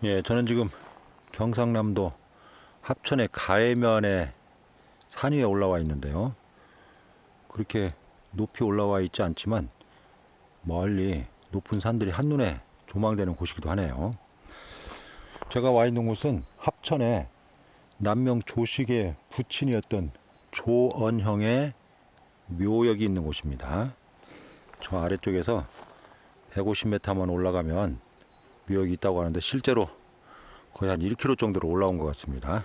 예, 저는 지금 경상남도 합천의 가해면에 산 위에 올라와 있는데요. 그렇게 높이 올라와 있지 않지만 멀리 높은 산들이 한눈에 조망되는 곳이기도 하네요. 제가 와 있는 곳은 합천의 남명 조식의 부친이었던 조언형의 묘역이 있는 곳입니다. 저 아래쪽에서 150m만 올라가면 묘역이 있다고 하는데 실제로 거의 한 1km 정도로 올라온 것 같습니다.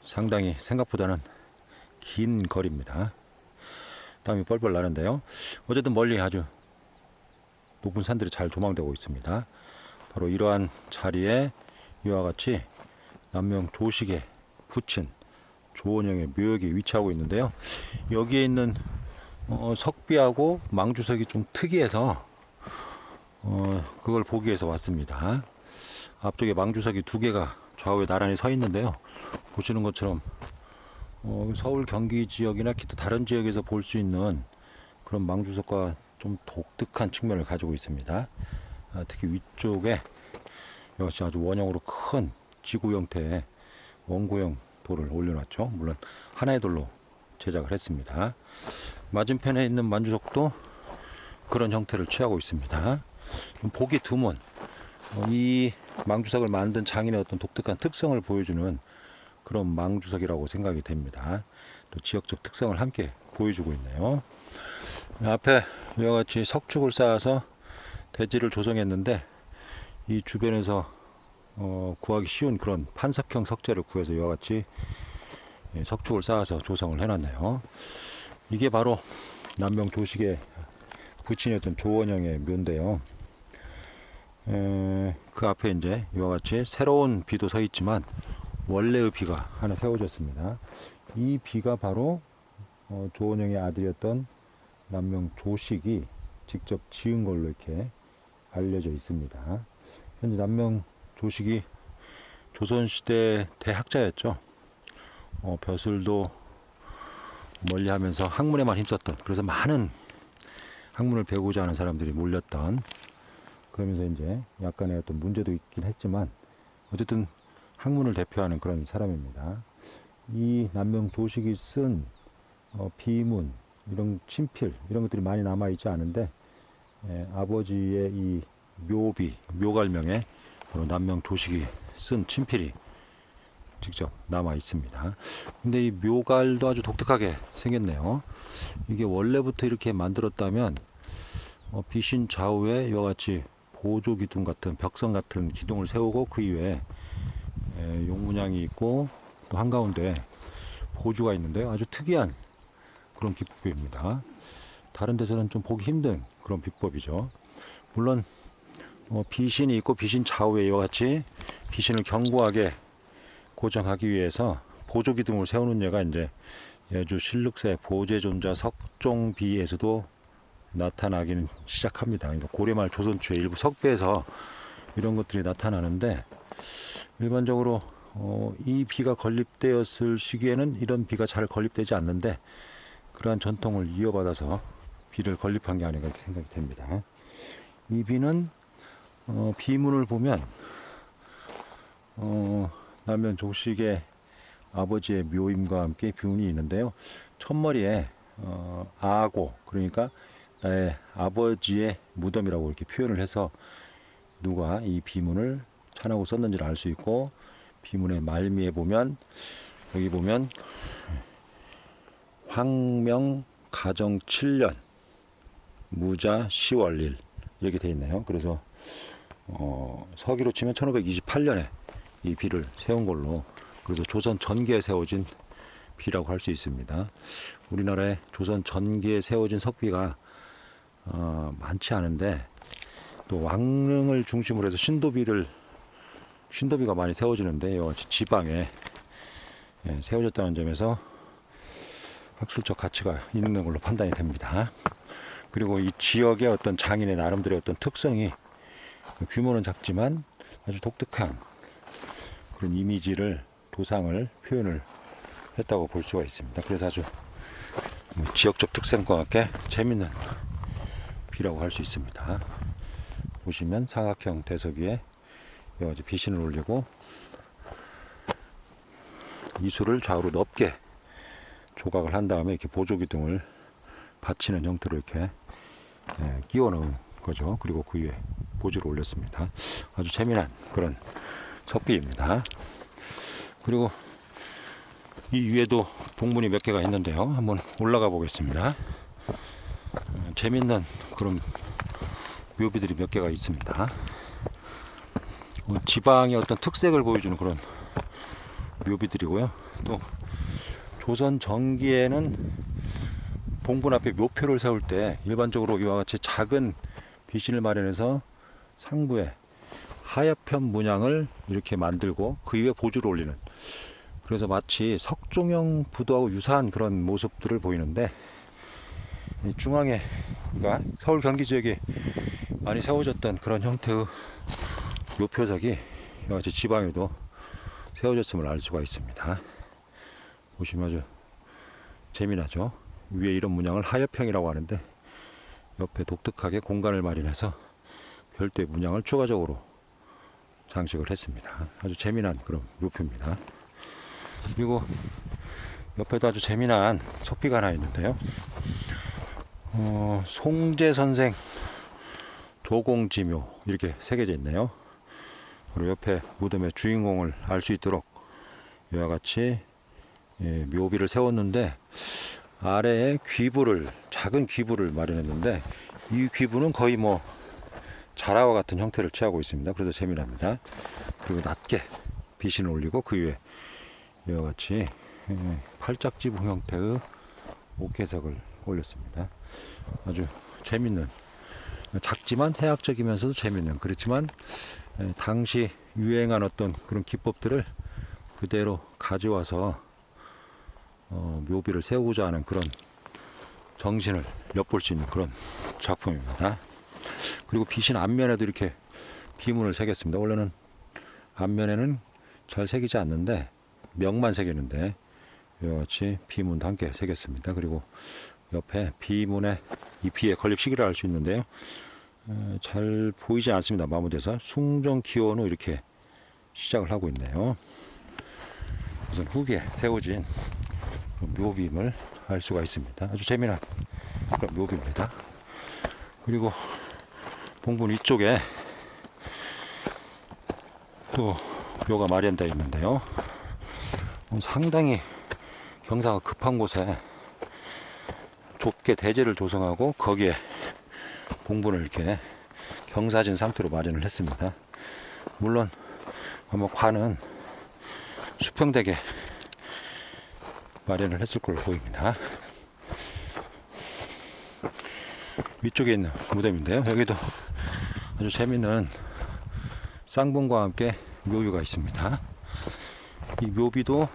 상당히 생각보다는 긴 거리입니다. 땀이 뻘뻘 나는데요. 어쨌든 멀리 아주 높은 산들이 잘 조망되고 있습니다. 바로 이러한 자리에 이와 같이 남명 조식의 부친 조원형의 묘역이 위치하고 있는데요. 여기에 있는 석비하고 망주석이 좀 특이해서 그걸 보기 위해서 왔습니다. 앞쪽에 망주석이 두 개가 좌우에 나란히 서 있는데요. 보시는 것처럼 서울 경기 지역이나 기타 다른 지역에서 볼 수 있는 그런 망주석과 좀 독특한 측면을 가지고 있습니다. 특히 위쪽에 역시 아주 원형으로 큰 지구 형태의 원구형 돌을 올려놨죠. 물론 하나의 돌로 제작을 했습니다. 맞은편에 있는 만주석도 그런 형태를 취하고 있습니다. 보기 드문 이 망주석을 만든 장인의 어떤 독특한 특성을 보여주는 그런 망주석이라고 생각이 됩니다. 또 지역적 특성을 함께 보여주고 있네요. 앞에 이와 같이 석축을 쌓아서 대지를 조성했는데 이 주변에서 구하기 쉬운 그런 판석형 석재를 구해서 이와 같이 석축을 쌓아서 조성을 해놨네요. 이게 바로 남명 조식의 부친이었던 조원형의 묘인데요. 그 앞에 이제 이와 같이 새로운 비도 서 있지만 원래의 비가 하나 세워졌습니다. 이 비가 바로 조원형의 아들이었던 남명 조식이 직접 지은 걸로 이렇게 알려져 있습니다. 현재 남명 조식이 조선시대 대학자였죠. 벼슬도 멀리하면서 학문에만 힘썼던, 그래서 많은 학문을 배우고자 하는 사람들이 몰렸던, 그러면서 이제 약간의 어떤 문제도 있긴 했지만 어쨌든 학문을 대표하는 그런 사람입니다. 이 남명 조식이 쓴 비문, 이런 친필, 이런 것들이 많이 남아있지 않은데 아버지의 이 묘비, 묘갈명에 바로 남명 조식이 쓴 친필이 직접 남아 있습니다. 근데 이 묘갈도 아주 독특하게 생겼네요. 이게 원래부터 이렇게 만들었다면 비신 좌우에 이와 같이 보조 기둥 같은, 벽선 같은 기둥을 세우고 그 이외에 용문양이 있고 또 한가운데 보주가 있는데요. 아주 특이한 그런 기법입니다. 다른 데서는 좀 보기 힘든 그런 비법이죠. 물론 비신이 있고 비신 좌우에 이와 같이 비신을 견고하게 고정하기 위해서 보조 기둥을 세우는 예가 이제 예주 신륵세 보제존자 석종비에서도 나타나기는 시작합니다. 그러니까 고려말 조선 초의 일부 석배에서 이런 것들이 나타나는데 일반적으로 이 비가 건립되었을 시기에는 이런 비가 잘 건립되지 않는데 그러한 전통을 이어받아서 비를 건립한 게 아닌가 이렇게 생각이 됩니다. 이 비는 비문을 보면 남면 조식의 아버지의 묘임과 함께 비문이 있는데요. 첫머리에 아고, 그러니까 나의 아버지의 무덤이라고 이렇게 표현을 해서 누가 이 비문을 찬하고 썼는지를 알 수 있고, 비문의 말미에 보면 여기 보면 황명 가정 7년 무자 10월 1 이렇게 되어 있네요. 그래서 서기로 치면 1528년에 이 비를 세운 걸로, 그래서 조선 전기에 세워진 비라고 할 수 있습니다. 우리나라에 조선 전기에 세워진 석비가 많지 않은데 또 왕릉을 중심으로 해서 신도비가 많이 세워지는데 지방에 세워졌다는 점에서 학술적 가치가 있는 걸로 판단이 됩니다. 그리고 이 지역의 어떤 장인의 나름대로의 어떤 특성이 규모는 작지만 아주 독특한 그런 이미지를, 도상을 표현을 했다고 볼 수가 있습니다. 그래서 아주 지역적 특성과 함께 재밌는 비라고 할 수 있습니다. 보시면 사각형 대석 위에 여러 가지 비신을 올리고 이수를 좌우로 넓게 조각을 한 다음에 이렇게 보조기둥을 받치는 형태로 이렇게 끼워 넣은 거죠. 그리고 그 위에 보조를 올렸습니다. 아주 재미난 그런 석비입니다. 그리고 이 위에도 봉분이 몇 개가 있는데요. 한번 올라가 보겠습니다. 재밌는 그런 묘비들이 몇 개가 있습니다. 지방의 어떤 특색을 보여주는 그런 묘비들이고요. 또 조선 전기에는 봉분 앞에 묘표를 세울 때 일반적으로 이와 같이 작은 비신을 마련해서 상부에 하엽편 문양을 이렇게 만들고 그 위에 보조를 올리는, 그래서 마치 석종형 부도하고 유사한 그런 모습들을 보이는데, 중앙에 그러니까 서울 경기 지역에 많이 세워졌던 그런 형태의 묘표석이 이와 같이 지방에도 세워졌음을 알 수가 있습니다. 보시면 아주 재미나죠. 위에 이런 문양을 하엽형이라고 하는데 옆에 독특하게 공간을 마련해서 별도의 문양을 추가적으로 장식을 했습니다. 아주 재미난 그런 묘표입니다. 그리고 옆에도 아주 재미난 석비가 하나 있는데요. 송제선생 조공지묘 이렇게 새겨져 있네요. 그리고 옆에 무덤의 주인공을 알 수 있도록 이와 같이 묘비를 세웠는데, 아래에 귀부를, 작은 귀부를 마련했는데 이 귀부는 거의 뭐 자라와 같은 형태를 취하고 있습니다. 그래서 재미납니다. 그리고 낮게 비신을 올리고 그 위에 이와 같이 팔짝지붕 형태의 옥회석을 올렸습니다. 아주 재밌는, 작지만 해학적이면서도 재밌는, 그렇지만 당시 유행한 어떤 그런 기법들을 그대로 가져와서 묘비를 세우고자 하는 그런 정신을 엿볼 수 있는 그런 작품입니다. 그리고 비신 앞면에도 이렇게 비문을 새겼습니다. 원래는 앞면에는 잘 새기지 않는데 명만 새기는데 이와 같이 비문도 함께 새겼습니다. 그리고 옆에 비문에 이 비의 건립 시기를 알 수 있는데요. 잘 보이지 않습니다. 마무리돼서 숭정 기원후 이렇게 시작을 하고 있네요. 우선 후기에 세워진 묘비임을 알 수가 있습니다. 아주 재미난 그런 묘비입니다. 그리고 봉분 위쪽에 또 묘가 마련되어 있는데요. 상당히 경사가 급한 곳에 좁게 대지를 조성하고 거기에 봉분을 이렇게 경사진 상태로 마련을 했습니다. 물론 아마 관은 수평되게 마련을 했을 걸로 보입니다. 위쪽에 있는 무덤인데요. 여기도 아주 재밌는 쌍봉과 함께 묘비가 있습니다. 이 묘비도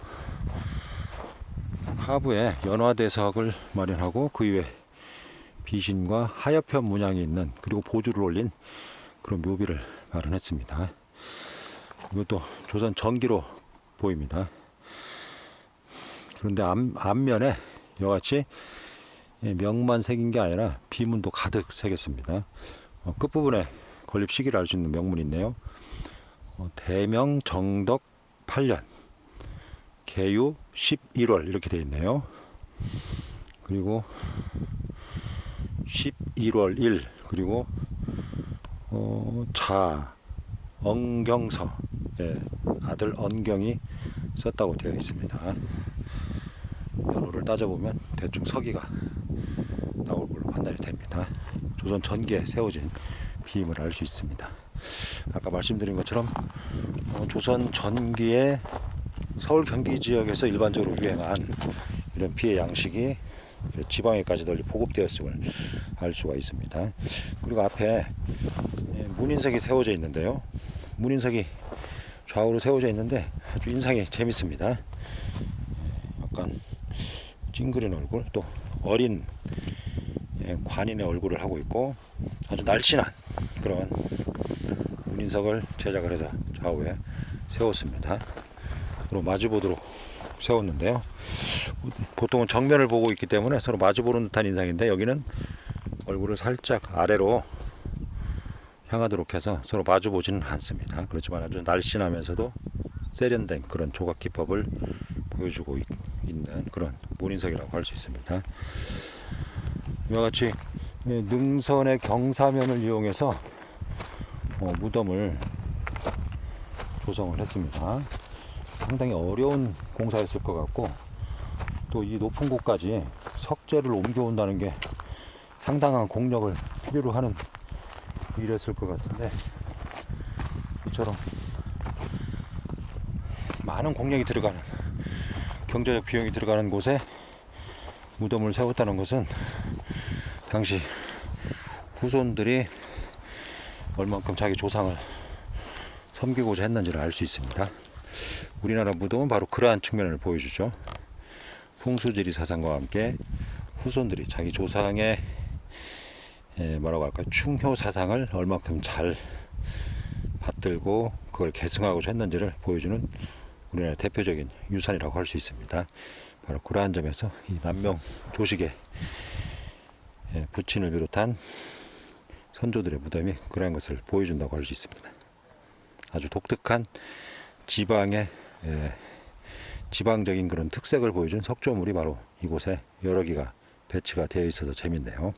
하부에 연화대석을 마련하고 그 위에 비신과 하엽편 문양이 있는, 그리고 보주를 올린 그런 묘비를 마련했습니다. 이것도 조선 전기로 보입니다. 그런데 앞면에 이와 같이 명만 새긴 게 아니라 비문도 가득 새겼습니다. 끝부분에 건립 시기를 알 수 있는 명문이 있네요. 대명 정덕 8년 개유 11월 이렇게 되어 있네요. 그리고 11월 1, 그리고 자 언경서, 아들 언경이 썼다고 되어 있습니다. 연호를 따져보면 대충 서기가 나올 걸로 판단이 됩니다. 조선 전기에 세워진 비임을 알 수 있습니다. 아까 말씀드린 것처럼 조선 전기에 서울 경기 지역에서 일반적으로 유행한 이런 비의 양식이 지방에까지 널리 보급되었음을 알 수가 있습니다. 그리고 앞에 문인석이 세워져 있는데요. 문인석이 좌우로 세워져 있는데 아주 인상이 재밌습니다. 약간 찡그린 얼굴, 또 어린 관인의 얼굴을 하고 있고 아주 날씬한 그런 문인석을 제작을 해서 좌우에 세웠습니다. 서로 마주보도록 세웠는데요. 보통은 정면을 보고 있기 때문에 서로 마주보는 듯한 인상인데, 여기는 얼굴을 살짝 아래로 향하도록 해서 서로 마주 보지는 않습니다. 그렇지만 아주 날씬하면서도 세련된 그런 조각 기법을 보여주고 있는 그런 문인석이라고 할 수 있습니다. 이와 같이 능선의 경사면을 이용해서 무덤을 조성을 했습니다. 상당히 어려운 공사였을 것 같고, 또 이 높은 곳까지 석재를 옮겨온다는 게 상당한 공력을 필요로 하는 일이었을 것 같은데, 이처럼 많은 공력이 들어가는, 경제적 비용이 들어가는 곳에 무덤을 세웠다는 것은 당시 후손들이 얼만큼 자기 조상을 섬기고자 했는지를 알 수 있습니다. 우리나라 무덤은 바로 그러한 측면을 보여주죠. 풍수지리 사상과 함께 후손들이 자기 조상의 뭐라고 할까요? 충효 사상을 얼만큼 잘 받들고 그걸 계승하고자 했는지를 보여주는 우리나라의 대표적인 유산이라고 할 수 있습니다. 바로 그러한 점에서 이 남명 조식의 부친을 비롯한 선조들의 무덤이 그러한 것을 보여준다고 할 수 있습니다. 아주 독특한 지방의 지방적인 그런 특색을 보여준 석조물이 바로 이곳에 여러 개가 배치가 되어 있어서 재밌네요.